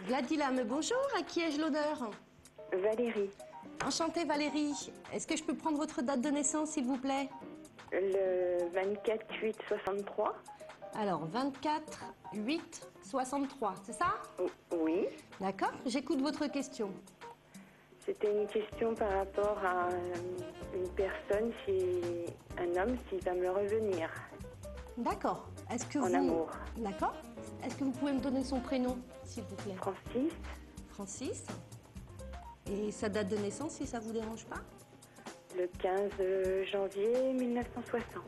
Gladilame, bonjour, à qui ai-je l'honneur? Valérie. Enchantée Valérie. Est-ce que je peux prendre votre date de naissance, s'il vous plaît? Le 24/8/63. Alors, 24/8/63, c'est ça? Oui. D'accord, j'écoute votre question. C'était une question par rapport à une personne, un homme, s'il va me revenir. D'accord. Est-ce que En amour. D'accord. Est-ce que vous pouvez me donner son prénom, s'il vous plaît? Francis. Francis. Et sa date de naissance, si ça vous dérange pas? Le 15 janvier 1960.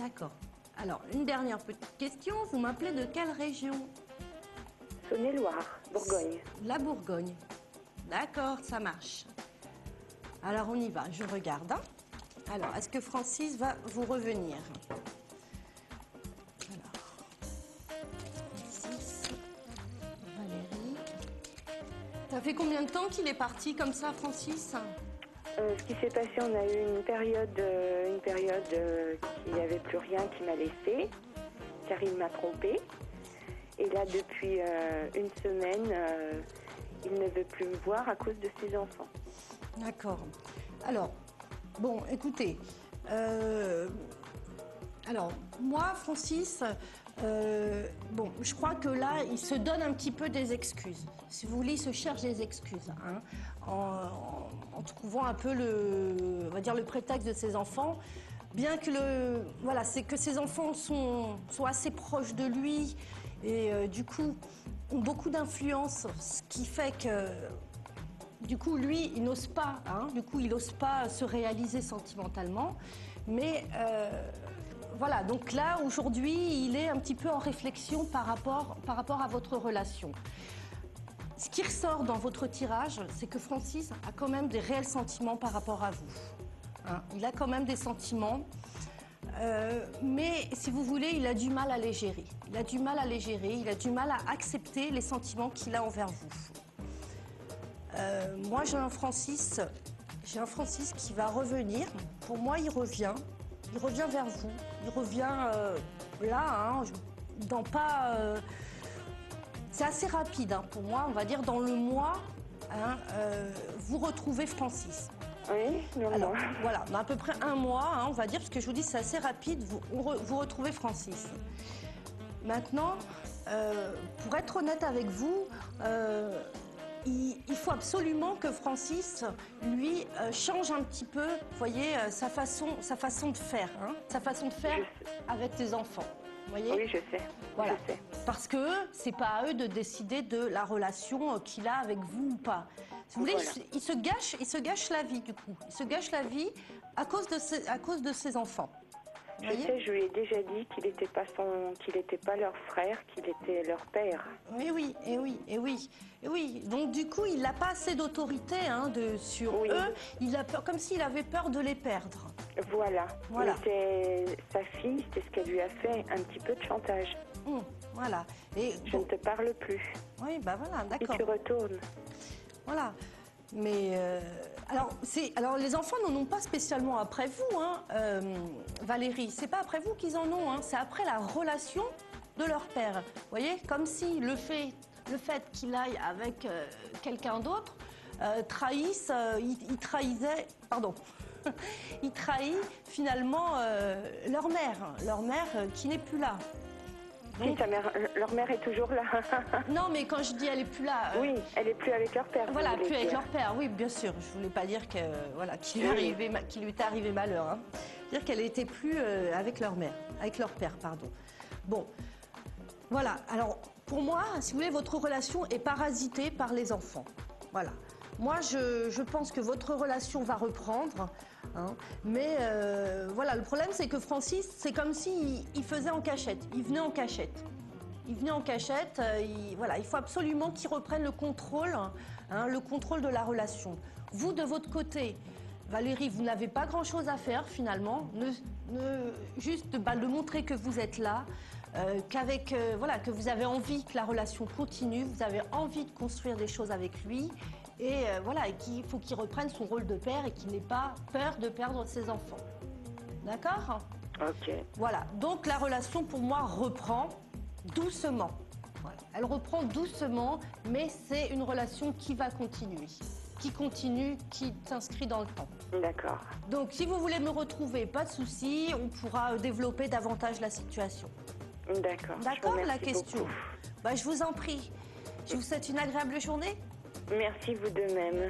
D'accord. Alors, une dernière petite question. Vous m'appelez de quelle région? Saône-et-Loire, Bourgogne. La Bourgogne. D'accord, ça marche. Alors, on y va. Je regarde. Hein. Alors, est-ce que Francis va vous revenir? Alors, Francis, Valérie. Ça fait combien de temps qu'il est parti comme ça, Francis? Ce qui s'est passé, on a eu une période qui n'avait plus rien qui m'a laissé, car il m'a trompée. Et là, depuis une semaine, il ne veut plus me voir à cause de ses enfants. D'accord. Alors, bon, écoutez. Alors, moi, Francis, bon, je crois que là, il se donne un petit peu des excuses. Si vous voulez, il se cherche des excuses, hein, en trouvant un peu on va dire, le prétexte de ses enfants. Bien que voilà, c'est que ses enfants sont assez proches de lui et du coup ont beaucoup d'influence, ce qui fait que du coup lui il n'ose pas, hein, du coup il n'ose pas se réaliser sentimentalement, mais voilà, donc là aujourd'hui il est un petit peu en réflexion par rapport à votre relation. Ce qui ressort dans votre tirage, c'est que Francis a quand même des réels sentiments par rapport à vous. Hein, il a quand même des sentiments, mais si vous voulez, il a du mal à les gérer. Il a du mal à les gérer, il a du mal à accepter les sentiments qu'il a envers vous. Moi, j'ai un Francis qui va revenir. Pour moi, il revient vers vous. Il revient là, hein, dans pas... c'est assez rapide, hein, pour moi, on va dire dans le mois, hein, vous retrouvez Francis. Oui, alors voilà, dans à peu près un mois, hein, on va dire, parce que je vous dis c'est assez rapide, vous retrouvez Francis. Maintenant, pour être honnête avec vous, il faut absolument que Francis, lui, change un petit peu, vous voyez, sa façon de faire, hein, sa façon de faire avec ses enfants. Vous voyez? Oui, je sais. Voilà. Je sais. Parce que c'est pas à eux de décider de la relation qu'il a avec vous ou pas. Si vous voulez, Voilà. il se gâche la vie du coup. Il se gâche la vie à cause de ses enfants. Je sais, je lui ai déjà dit qu'il n'était pas leur frère, qu'il était leur père. Oui. Donc du coup, il n'a pas assez d'autorité, hein, sur eux. Il a peur, comme s'il avait peur de les perdre. Voilà. Mais sa fille, c'est ce qu'elle lui a fait, un petit peu de chantage. Voilà. Et je ne te parle plus. Oui, bah voilà, d'accord. Et tu retournes. Voilà. Mais alors les enfants n'en ont pas spécialement après vous, hein, Valérie. C'est pas après vous qu'ils en ont, hein, c'est après la relation de leur père. Vous voyez, comme si le fait qu'il aille avec quelqu'un d'autre trahisse, il trahissait, pardon, il trahit finalement leur mère qui n'est plus là. Donc, si, leur mère est toujours là. Non, mais quand je dis elle est plus là... Oui, elle est plus avec leur père. Voilà, plus avec leur père, oui, bien sûr. Je voulais pas dire que, voilà, qu'il lui était arrivé malheur. Hein. Dire qu'elle n'était plus avec leur père, pardon. Bon, voilà. Alors, pour moi, si vous voulez, votre relation est parasitée par les enfants. Voilà. Moi, je pense que votre relation va reprendre. Hein, mais voilà, le problème, c'est que Francis, c'est comme s'il faisait en cachette. Il venait en cachette. Voilà, il faut absolument qu'il reprenne le contrôle de la relation. Vous, de votre côté, Valérie, vous n'avez pas grand-chose à faire, finalement. Juste de montrer que vous êtes là, que vous avez envie que la relation continue, vous avez envie de construire des choses avec lui. Et voilà, et qu'il faut qu'il reprenne son rôle de père et qu'il n'ait pas peur de perdre ses enfants. D'accord? Ok. Voilà, donc la relation pour moi reprend doucement. Voilà. Elle reprend doucement, mais c'est une relation qui va continuer, qui s'inscrit dans le temps. D'accord. Donc, si vous voulez me retrouver, pas de souci, on pourra développer davantage la situation. D'accord. D'accord, la question. Bah, je vous en prie. Je vous souhaite une agréable journée. Merci, vous de même.